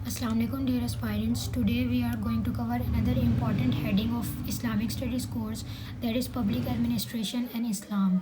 Assalamu alaikum dear aspirants. Today we are going to cover another important heading of Islamic Studies course, that is Public Administration and Islam.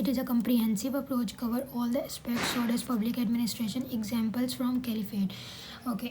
It is a comprehensive approach cover all the aspects so as public administration. Examples from Caliphate. Okay.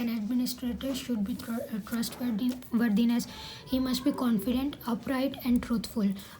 An administrator should be trustworthiness. He must be confident, upright and truthful.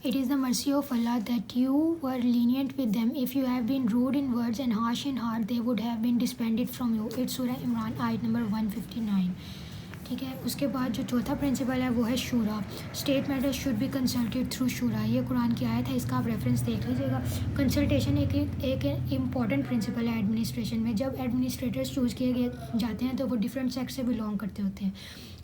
It is the mercy of Allah that you were lenient with them. If you have been rude in words and harsh in heart, they would have been disbanded from you. It's Surah Imran آیت number 159. ٹھیک ہے. اس کے بعد جو چوتھا principal ہے وہ ہے شورا. State matters should be consulted through شورا. یہ قرآن کی آیت ہے, اس کا آپ ریفرنس دیکھ لیجیے گا. کنسلٹیشن ایک امپورٹنٹ پرنسپل ہے ایڈمنسٹریشن میں. جب ایڈمنسٹریٹرز چوز کیے جاتے ہیں تو وہ ڈفرینٹ سیکٹ سے بلانگ کرتے ہوتے ہیں.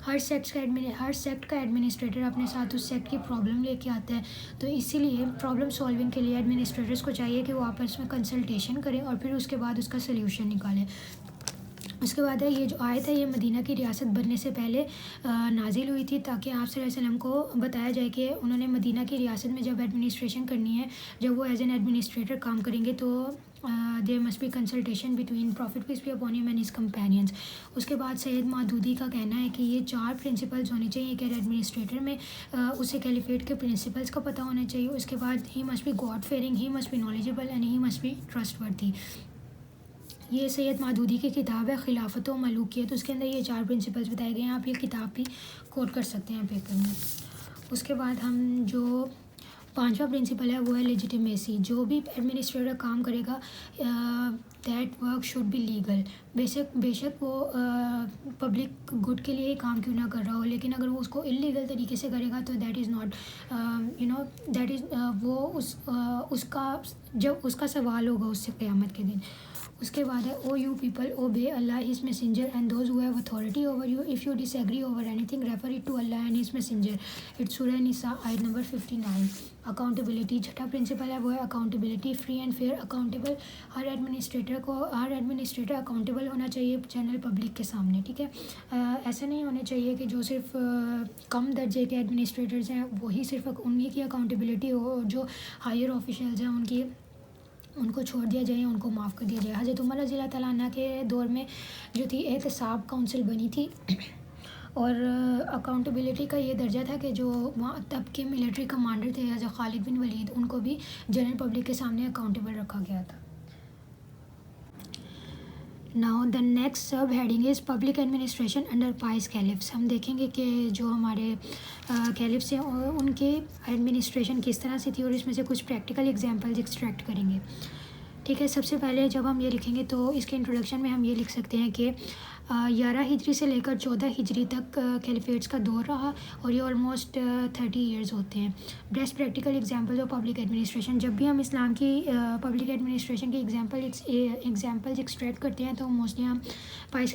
ہر سیکٹ کا ایڈمنسٹریٹر اپنے ساتھ اس سیکٹ کی پرابلم لے کے آتا ہے. تو اسی لیے پرابلم سالونگ کے لیے ایڈمنسٹریٹرز کو چاہیے کہ وہ آپس میں کنسلٹیشن کریں اور پھر اس کے بعد اس کا سلیوشن نکالیں. اس کے بعد ہے یہ جو آیت ہے یہ مدینہ کی ریاست بننے سے پہلے نازل ہوئی تھی, تاکہ آپ صلی اللہ علیہ وسلم کو بتایا جائے کہ انہوں نے مدینہ کی ریاست میں جب ایڈمنسٹریشن کرنی ہے, جب وہ ایز این ایڈمنسٹریٹر کام کریں گے تو there must be consultation between prophet peace be upon him and his companions. اس کے بعد سید مودودی کا کہنا ہے کہ یہ 4 پرنسپلز ہونے چاہیے کہ ایڈمنسٹریٹر میں اسے کیلیفیٹ کے پرنسپلز کا پتہ ہونا چاہیے. اس کے بعد he must be God fearing, he must be knowledgeable and he must be trustworthy. یہ سید مودودی کی کتاب ہے خلافت و ملوکیت. اس کے اندر یہ 4 پرنسپلز بتائے گئے ہیں. آپ یہ کتاب بھی کوٹ کر سکتے ہیں پیپر میں. اس کے بعد ہم جو 5واں پرنسپل ہے وہ ہے لیجیٹیمیسی. جو بھی ایڈمنسٹریٹر کام کرے گا that work should be legal. بے شک وہ پبلک گڈ کے لیے کام کیوں نہ کر رہا ہو, لیکن اگر وہ اس کو انلیگل طریقے سے کرے گا تو that is not that is وہ اس کا جب اس کا سوال ہوگا اس سے قیامت کے دن. اس کے بعد ہے O you people obey Allah his messenger and those who have authority over you. If you disagree over anything refer it to Allah and his messenger. It's سورہ نساء آیت نمبر 59. اکاؤنٹیبلٹی. چھٹا principal ہے وہ ہے accountability free and fair. Accountable ہر administrator accountable ہونا چاہیے جنرل پبلک کے سامنے. ٹھیک ہے, ایسا نہیں ہونا چاہیے کہ جو صرف کم درجے کے ایڈمنسٹریٹرز ہیں وہی صرف انہیں کی اکاؤنٹیبلٹی ہو, اور جو ہائر آفیشلز ہیں ان کو چھوڑ دیا جائے, ان کو معاف کر دیا جائے. حضرت عمر رضی اللہ تعالیٰ عنہ کے دور میں جو تھی احتساب کونسل بنی تھی, اور اکاؤنٹیبلٹی کا یہ درجہ تھا کہ جو وہاں تب کے ملٹری کمانڈر تھے حضرت خالد بن ولید, ان کو بھی جنرل پبلک کے سامنے اکاؤنٹیبل رکھا گیا تھا. Now the next sub heading is public administration under pious caliphs. ہم دیکھیں گے کہ جو ہمارے کیلفس ہیں ان کے ایڈمنسٹریشن کس طرح سے تھی, اور اس میں سے کچھ پریکٹیکل ایگزامپلز ایکسٹریکٹ کریں گے. ٹھیک ہے, سب سے پہلے جب ہم یہ لکھیں گے تو اس کے انٹروڈکشن میں ہم یہ لکھ سکتے ہیں کہ 11 ہجری سے لے کر 14 ہجری تک کیلیفیٹس کا دور رہا, اور یہ آلموسٹ 30 ایئرز ہوتے ہیں. Best practical example of public administration. جب بھی ہم اسلام کی پبلک ایڈمنسٹریشن کی ایگزامپلز ایکسٹریکٹ کرتے ہیں تو موسٹلی ہم پائس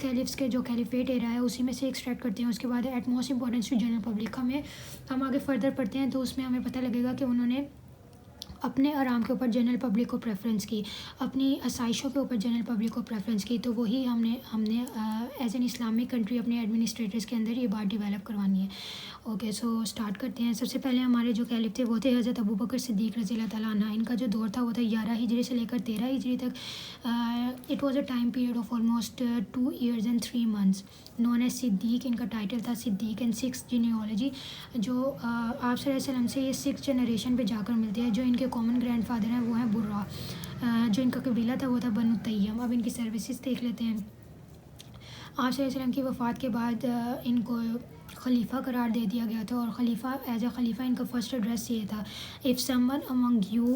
کیلیفس کے جو کیلیفیٹ ایرا ہے اسی میں سے ایکسٹریکٹ کرتے ہیں. اس کے بعد at most importance to general public. ہم آگے فردر پڑھتے ہیں تو اس میں ہمیں پتہ لگے گا کہ انہوں نے اپنے آرام کے اوپر جنرل پبلک کو پریفرنس کی, اپنی آسائشوں کے اوپر جنرل پبلک کو پریفرنس کی. تو وہی ہم نے ایز این اسلامک کنٹری اپنے ایڈمنسٹریٹرز کے اندر یہ بات ڈیولپ کروانی ہے. اوکے, سو اسٹارٹ کرتے ہیں. سب سے پہلے ہمارے جو کیلف تھے وہ تھے حضرت ابوبکر صدیق رضی اللہ تعالیٰ عنہ. ان کا جو دور تھا وہ تھا 11 ہجری سے لے کر 13 ہجری تک. It was a time period of almost 2 years and 3 months. Known as صدیق, ان کا ٹائٹل تھا صدیق اینڈ 6 جینیالوجی. جو آپ صلی اللہ علیہ وسلم سے یہ 6 جنریشن پہ جا کر ملتے ہیں. جو ان کے کامن گرینڈ فادر ہیں وہ ہیں برا. جو ان کا قبیلہ تھا وہ تھا بنو تیم. اب ان کی سروسز دیکھ لیتے ہیں. آپ صلی اللہ علیہ وسلم کی وفات کے بعد ان کو خلیفہ قرار دے دیا گیا تھا, اور خلیفہ ایز اے خلیفہ ان کا فرسٹ ایڈریس یہ تھا: if some one among you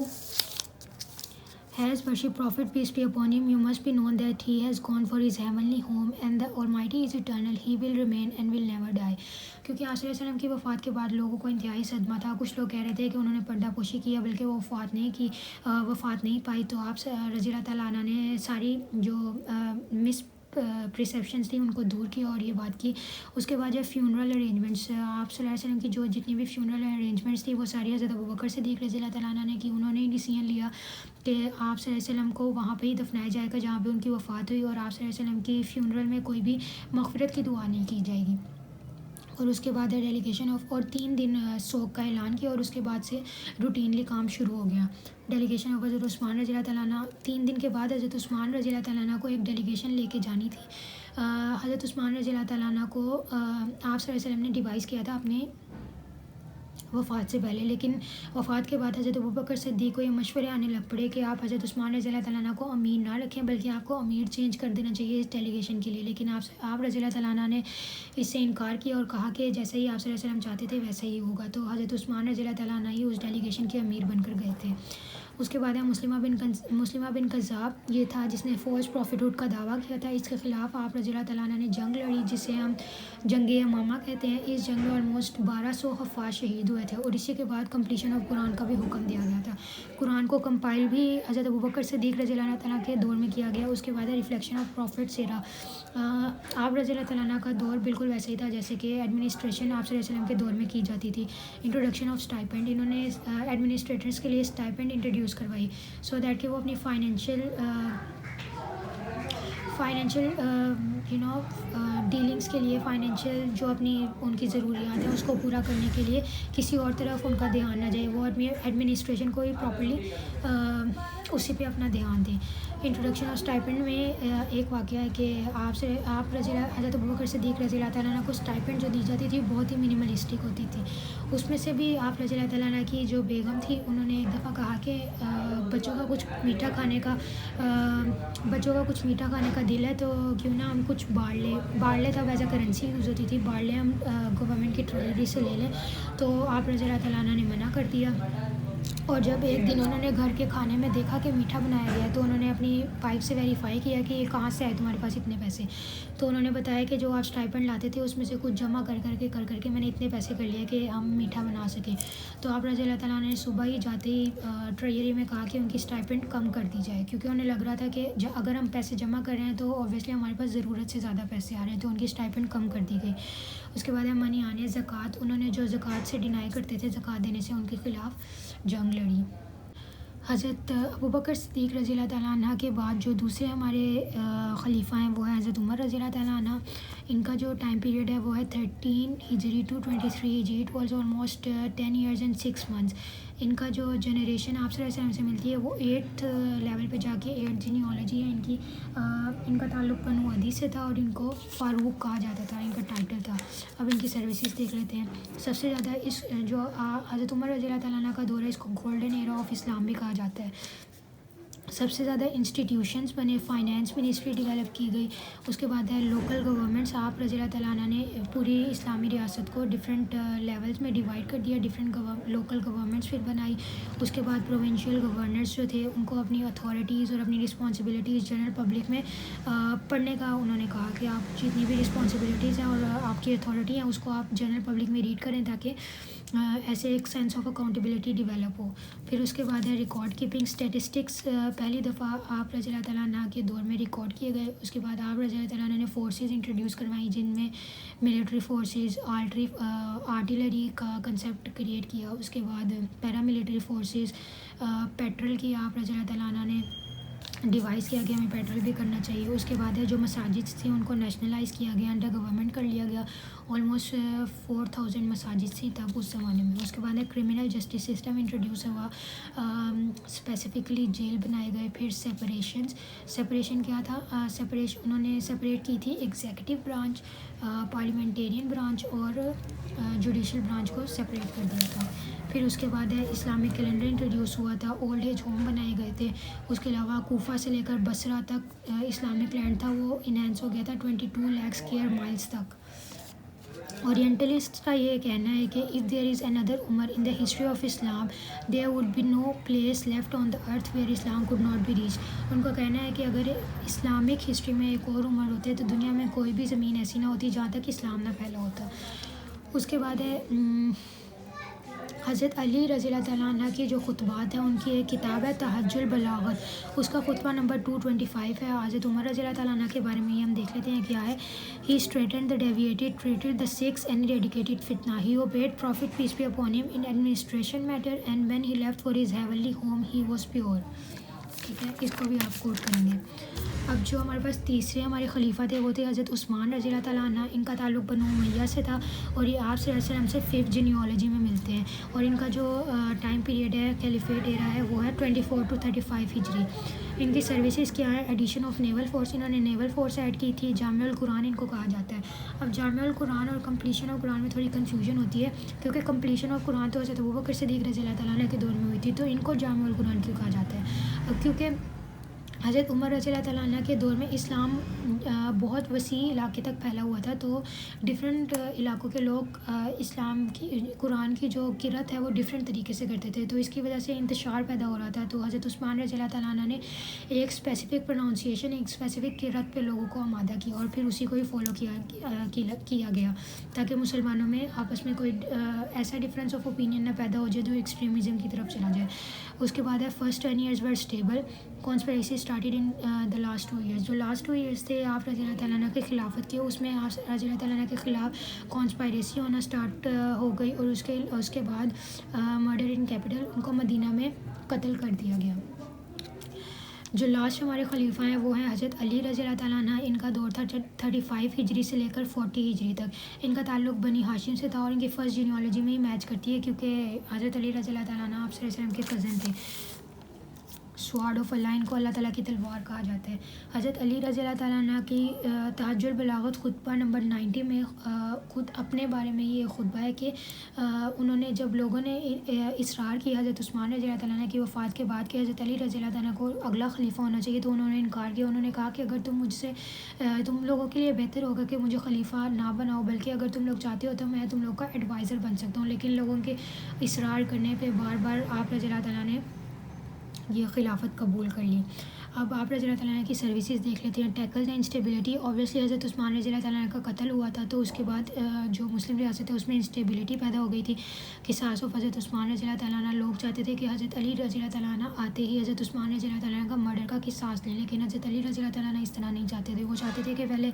has worshipped Prophet peace be upon him, you must be known that he has gone for his heavenly home and the Almighty is eternal, he will remain and will never die. کیونکہ آپ صلی اللہ علیہ وسلم کی وفات کے بعد لوگوں کو انتہائی صدمہ تھا. کچھ لوگ کہہ رہے تھے کہ انہوں نے پردہ پوشی کیا بلکہ وہ وفات نہیں پائی. تو آپ رضی اللہ تعالیٰ عنہ نے ساری جو مس پرسیپشنس تھی ان کو دور کیا اور یہ بات کی. اس کے بعد جو فیونرل ارینجمنٹس, آپ صلی اللہ علیہ وسلم کی جو جتنی بھی فیونرل ارینجمنٹس تھی وہ ساری حضرت ابوبکر صدیق رضی اللہ تعالیٰ عنہ نے کی. انہوں نے ڈیسیژن لیا کہ آپ صلی اللہ علیہ وسلم کو وہاں پہ ہی دفنایا جائے گا جہاں پہ ان کی وفات ہوئی, اور آپ صلی اللہ علیہ وسلم کی فیونرل میں کوئی بھی مغفرت کی دعا نہیں کی جائے گی. اور اس کے بعد ڈیلیگیشن آف, اور 3 دن سوگ کا اعلان کیا, اور اس کے بعد سے روٹینلی کام شروع ہو گیا. ڈیلیگیشن آف حضرت عثمان رضی اللہ تعالیٰ عنہ. 3 دن کے بعد حضرت عثمان رضی اللہ تعالیٰ عنہ کو ایک ڈیلیگیشن لے کے جانی تھی. حضرت عثمان رضی اللہ تعالیٰ عنہ کو آپ صلی اللہ علیہ وسلم نے ڈیوائس کیا تھا وفات سے پہلے، لیکن وفات کے بعد حضرت ابوبکر صدیق کو یہ مشورے آنے لگ پڑے کہ آپ حضرت عثمان رضی اللہ تعالیٰ عنہ کو امیر نہ رکھیں، بلکہ آپ کو امیر چینج کر دینا چاہیے اس ڈیلیگیشن کے لیے. لیکن آپ رضی اللہ تعالیٰ عنہ نے اس سے انکار کیا اور کہا کہ جیسا ہی آپ صلی اللہ علیہ وسلم چاہتے تھے ویسا ہی ہوگا. تو حضرت عثمان رضی اللہ تعالیٰ عنہ ہی اس ڈیلیگیشن کے امیر بن کر گئے تھے. اس کے بعد ہے مسلمہ بن کذاب. یہ تھا جس نے فورس پروفٹ کا دعویٰ کیا تھا. اس کے خلاف آپ رضی اللہ تعالیٰ عنہ نے جنگ لڑی جسے ہم جنگ یمامہ کہتے ہیں. اس جنگ میں آلموسٹ 1200 حفاظ شہید ہوئے تھے اور اسی کے بعد کمپلیشن آف قرآن کا بھی حکم دیا گیا تھا. قرآن کو کمپائل بھی حضرت ابوبکر صدیق رضی اللہ تعالیٰ کے دور میں کیا گیا. اس کے بعد ہے ریفلیکشن آف پروفٹ سیرہ. آپ رضی اللہ تعالیٰ عنہ کا دور بالکل ویسے ہی تھا جیسے کہ ایڈمنسٹریشن آپ صلی اللہ علیہ وسلم کے دور میں کی جاتی تھی. Introduction of stipend. انہوں نے ایڈمنسٹریٹرس کے لیے اسٹائپنڈ انٹروڈیوس کروائی سو دیٹ کہ وہ اپنی فائنینشیل ڈیلنگس کے لیے، فائنینشیل جو اپنی ان کی ضروریات ہیں اس کو پورا کرنے کے لیے کسی اور طرف ان کا دھیان نہ جائے، وہ ایڈمنسٹریشن کو ہی پراپرلی اسی پہ اپنا دھیان دیں. انٹروڈکشن آف اسٹائپنڈ میں ایک واقعہ ہے کہ حضرت ابوبکر صدیق رضی اللہ تعالیٰ عنہ کو اسٹائپنڈ جو دی جاتی تھی بہت ہی منیملسٹک ہوتی تھی. اس میں سے بھی آپ رضی اللہ تعالیٰ عنہ کی جو بیگم تھی انہوں نے ایک دفعہ کہا کہ بچوں کا کچھ میٹھا کھانے کا دل ہے تو کیوں نہ ہم کچھ باڑلے تھا ایز اے کرنسی یوز ہوتی تھی، باڑلے ہم گورنمنٹ کی ٹریجری سے لے لیں. تو آپ رضی اللہ تعالیٰ عنہ نے منع کر دیا. اور جب ایک دن انہوں نے گھر کے کھانے میں دیکھا کہ میٹھا بنایا گیا تو انہوں نے اپنی وائف سے ویریفائی کیا کہ یہ کہاں سے آئے تمہارے پاس اتنے پیسے. تو انہوں نے بتایا کہ جو آپ اسٹائپنڈ لاتے تھے اس میں سے کچھ جمع کر کے میں نے اتنے پیسے کر لیے کہ ہم میٹھا بنا سکیں. تو آپ رضی اللہ تعالیٰ نے صبح ہی جاتے ہی ٹریجری میں کہا کہ ان کی اسٹائپنڈ کم کر دی جائے، کیونکہ انہیں لگ رہا تھا کہ اگر ہم پیسے جمع کر رہے ہیں تو اوبویسلی ہمارے پاس ضرورت سے زیادہ پیسے آ رہے ہیں، تو ان کی اسٹائپنڈ کم کر دی گئی. اس کے بعد ہے منی آنے زکوٰۃ. انہوں نے جو زکوٰۃ سے ڈینائی کرتے تھے زکوٰۃ دینے سے، ان کے خلاف جنگ لڑی. حضرت ابوبکر صدیق رضی اللہ تعالیٰ عنہ کے بعد جو دوسرے ہمارے خلیفہ ہیں وہ ہیں حضرت عمر رضی اللہ تعالیٰ عنہ. ان کا جو ٹائم پیریڈ ہے وہ ہے 13 ہجری ٹو 23 ہجری. It was almost 10 years and 6 months. ان کا جو جنریشن آپ صلی اللہ علیہ وسلم سے ملتی ہے وہ 8th لیول پہ جا کے 8th جینیالوجی ہے ان کا تعلق بنو عدی سے تھا اور ان کو فاروق کہا جاتا تھا، ان کا ٹائٹل تھا. اب ان کی سروسز دیکھ لیتے ہیں. سب سے زیادہ اس جو حضرت عمر رضی اللہ تعالیٰ عنہ کا دور ہے اس کو گولڈن ایرا آف اسلام بھی کہا جاتا ہے. سب سے زیادہ انسٹیٹیوشنز بنے، فائنینس منسٹری ڈیولپ کی گئی. اس کے بعد ہے لوکل گورنمنٹس. آپ رضی اللہ تعالیٰ عنہ نے پوری اسلامی ریاست کو ڈفرینٹ لیولز میں ڈیوائڈ کر دیا، ڈفرینٹ لوکل گورنمنٹس پھر بنائی. اس کے بعد پروونشیل گورنرز جو تھے ان کو اپنی اتھارٹیز اور اپنی رسپانسبلٹیز جنرل پبلک میں پڑھنے کا انہوں نے کہا کہ آپ جتنی بھی رسپانسبلٹیز ہیں اور آپ کی اتھارٹی ہیں اس کو آپ جنرل پبلک میں ریڈ کریں تاکہ ایسے ایک سینس آف اکاؤنٹیبلٹی ڈیولپ ہو. پھر اس کے بعد ہے ریکارڈ کیپنگ. اسٹیٹسٹکس پہلی دفعہ آپ رضی اللہ تعالیٰ عنہ کے دور میں ریکارڈ کیے گئے. اس کے بعد آپ رضی اللہ تعالیٰ عنہ نے فورسز انٹروڈیوس کروائیں جن میں ملٹری فورسز، آرٹلری کا کنسیپٹ کریٹ کیا. اس کے بعد پیرا ملٹری فورسز، پیٹرول کی آپ رضی اللہ تعالیٰ عنہ نے ڈیوائس کیا کہ ہمیں پیٹرول بھی کرنا چاہیے. اس کے بعد ہے جو مساجد تھیں ان کو نیشنلائز کیا گیا، انڈر گورنمنٹ کر لیا گیا. آلموسٹ 4000 مساجد تھیں تب اس زمانے میں. اس کے بعد ہے کرمنل جسٹس سسٹم انٹروڈیوس ہوا، اسپیسیفکلی جیل بنائے گئے. پھر سپریشن کیا تھا؟ انہوں نے سپریٹ کی تھی ایگزیکٹو برانچ، پارلیمنٹیرین برانچ اور جوڈیشل برانچ کو سپریٹ کر دیا تھا. پھر اس کے بعد ہے اسلامک کیلنڈر انٹروڈیوس ہوا تھا. اولڈ ایج ہوم بنائے گئے تھے. اس کے علاوہ کوفہ سے لے کر بصرہ تک اسلامک لینڈ تھا وہ انہینس ہو گیا تھا 22 لاکھ اسکوائر مائلس تک. اورینٹلسٹ کا یہ کہنا ہے کہ if there is another Umar in the history of Islam there would be no place left on the earth where Islam could not be reached. ان کا کہنا ہے کہ اگر اسلامک ہسٹری میں ایک اور عمر ہوتے تو دنیا میں کوئی بھی زمین ایسی نہ ہوتی جہاں تک اسلام نہ پھیلا ہوتا. اس کے بعد ہے حضرت علی رضی اللہ تعالیٰ عنہ کی جو خطبات ہیں ان کی ایک کتاب ہے تہج البلاغت. اس کا خطبہ نمبر 225 ہے. حضرت عمر رضی اللہ تعالیٰ عنہ کے بارے میں یہ ہم دیکھ لیتے ہیں کیا ہے. He straightened the deviated, treated the sick and eradicated fitna. He obeyed Prophet peace be upon him in administration matter and when he left for his heavenly home he was pure. ٹھیک ہے، اس کو بھی آپ کوٹ کریں گے. اب اب جو ہمارے پاس تیسرے ہمارے خلیفہ تھے وہ تھے حضرت عثمان رضی اللہ تعالیٰ عنہ. ان کا تعلق بنو امیہ سے تھا اور یہ آپ صلی اللہ علیہ وسلم سے 5th جینیالوجی میں ملتے ہیں. اور ان کا جو ٹائم پیریڈ ہے کیلیفیٹ ایرا ہے وہ ہے 24 to 35 ہجری. ان کی سروسز کیا ہے؟ ایڈیشن آف نیول فورس، انہوں نے نیول فورس ایڈ کی تھی. جامع القرآن ان کو کہا جاتا ہے. اب جامع القرآن اور کمپلیشن آف قرآن میں تھوڑی کنفیوژن ہوتی ہے کیونکہ کمپلیشن آف قرآن تو حضرت ابوبکر صدیق رضی اللہ تعالیٰ عنہ کے دور میں ہوئی تھی، تو ان کو جامع القرآن کیوں کہا جاتا ہے؟ کیونکہ حضرت عمر رضی اللہ تعالیٰ عنہ کے دور میں اسلام بہت وسیع علاقے تک پھیلا ہوا تھا، تو ڈفرینٹ علاقوں کے لوگ اسلام کی قرآن کی جو قرأت ہے وہ ڈفرینٹ طریقے سے کرتے تھے، تو اس کی وجہ سے انتشار پیدا ہو رہا تھا. تو حضرت عثمان رضی اللہ تعالیٰ عنہ نے ایک اسپیسیفک پروننسیشن، ایک اسپیسیفک قرأت پہ لوگوں کو آمادہ کیا اور پھر اسی کو ہی فالو کیا گیا تاکہ مسلمانوں میں آپس میں کوئی ایسا ڈفرینس آف اوپینین نہ پیدا ہو جائے جو ایکسٹریمزم کی طرف چلا جائے. اس کے بعد ہے first 10 years were stable. Conspiracy started in the last 2 years. جو لاسٹ 2 years تھے آپ رضی اللہ تعالیٰ عنہ کی خلافت کے، اس میں آپ رضی اللہ تعالیٰ عنہ کے خلاف کانسپائریسی ہونا اسٹارٹ ہو گئی اور اس کے بعد مرڈر ان کیپٹل، ان کو مدینہ میں قتل کر دیا گیا. جو لاسٹ ہمارے خلیفہ ہیں وہ ہیں حضرت علی رضی اللہ تعالیٰ عنہ. ان کا دور تھا 35 ہجری سے لے کر 40 ہجری تک. ان کا تعلق بنی ہاشم سے تھا اور ان کی فرسٹ جینیالوجی میں ہی میچ کرتی ہے کیونکہ حضرت علی رضی اللہ تعالیٰ عنہ آپ صلی اللہ علیہ وسلم کے کزن تھے. سواڈ آف اللہ، ان کو اللہ تعالیٰ کی تلوار کہا جاتا ہے. حضرت علی رضی اللہ تعالیٰ عنہ کی تاج البلاغت خطبہ نمبر 90 میں خود اپنے بارے میں یہ خطبہ ہے کہ انہوں نے جب لوگوں نے اصرار کیا حضرت عثمان رضی اللہ تعالیٰ عنہ کی وفات کے بعد کہ حضرت علی رضی اللہ تعالیٰ عنہ کو اگلا خلیفہ ہونا چاہیے، تو انہوں نے انکار کیا. انہوں نے کہا کہ اگر تم لوگوں کے لیے بہتر ہوگا کہ مجھے خلیفہ نہ بناؤ، بلکہ اگر تم لوگ چاہتے ہو تو میں تم لوگ کا ایڈوائزر بن سکتا ہوں. لیکن لوگوں کے اصرار کرنے پہ بار بار آپ رضی اللہ تعالیٰ نے یہ خلافت قبول کر لی. اب آپ رضی اللہ تعالیٰ عنہ کی سروسز دیکھ لیتے ہیں. ٹیکل دا انسٹیبلٹی، اوبویسلی حضرت عثمان رضی اللہ تعالیٰ عنہ کا قتل ہوا تھا تو اس کے بعد جو مسلم ریاست ہے اس میں انسٹیبلٹی پیدا ہو گئی تھی. قصاص آف حضرت عثمان رضی اللہ تعالیٰ عنہ، لوگ چاہتے تھے کہ حضرت علی رضی اللہ تعالیٰ عنہ آتے ہی حضرت عثمان رضی اللہ تعالیٰ عنہ کا مرڈر کا قصاص لیں، لیکن حضرت علی رضی اللہ تعالیٰ عنہ اس طرح نہیں چاہتے تھے. وہ چاہتے تھے کہ پہلے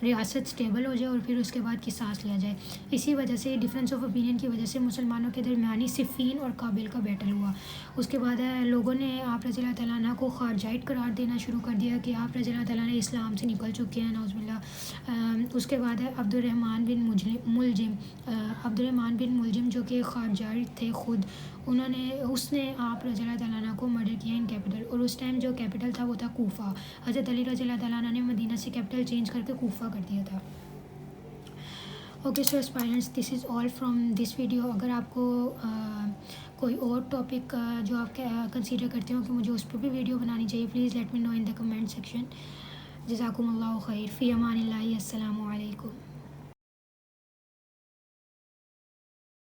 ریاست سٹیبل ہو جائے اور پھر اس کے بعد قصاص لیا جائے. اسی وجہ سے ڈفرینس آف اوپینین کی وجہ سے مسلمانوں کے درمیانی صفین اور قابل کا بیٹل ہوا. اس کے بعد لوگوں نے آپ رضی اللہ تعالیٰ عنہ کو خارجائٹ قرار دینا شروع کر دیا کہ آپ رضی اللہ تعالیٰ نے اسلام سے نکل چکے ہیں، نعوذ باللہ. اس کے بعد ہے عبد الرحمن بن ملجم جو کہ خارجائٹ تھے خود، اس نے آپ رضی اللہ تعالیٰ عنہ کو مرڈر کیا ان کیپٹل، اور اس ٹائم جو کیپٹل تھا وہ تھا کوفہ. حضرت علی رضی اللہ تعالیٰ عنہ نے مدینہ سے کیپٹل چینج کر کے کوفہ کر دیا تھا. Okay so aspirants, this is all from this video. اگر آپ کو کوئی اور ٹاپک جو آپ کنسیڈر کرتے ہو کہ مجھے اس پہ بھی ویڈیو بنانی چاہیے، please let me know in the comment section. جزاکم اللہ خیر. فی امان اللہ. السلام علیکم.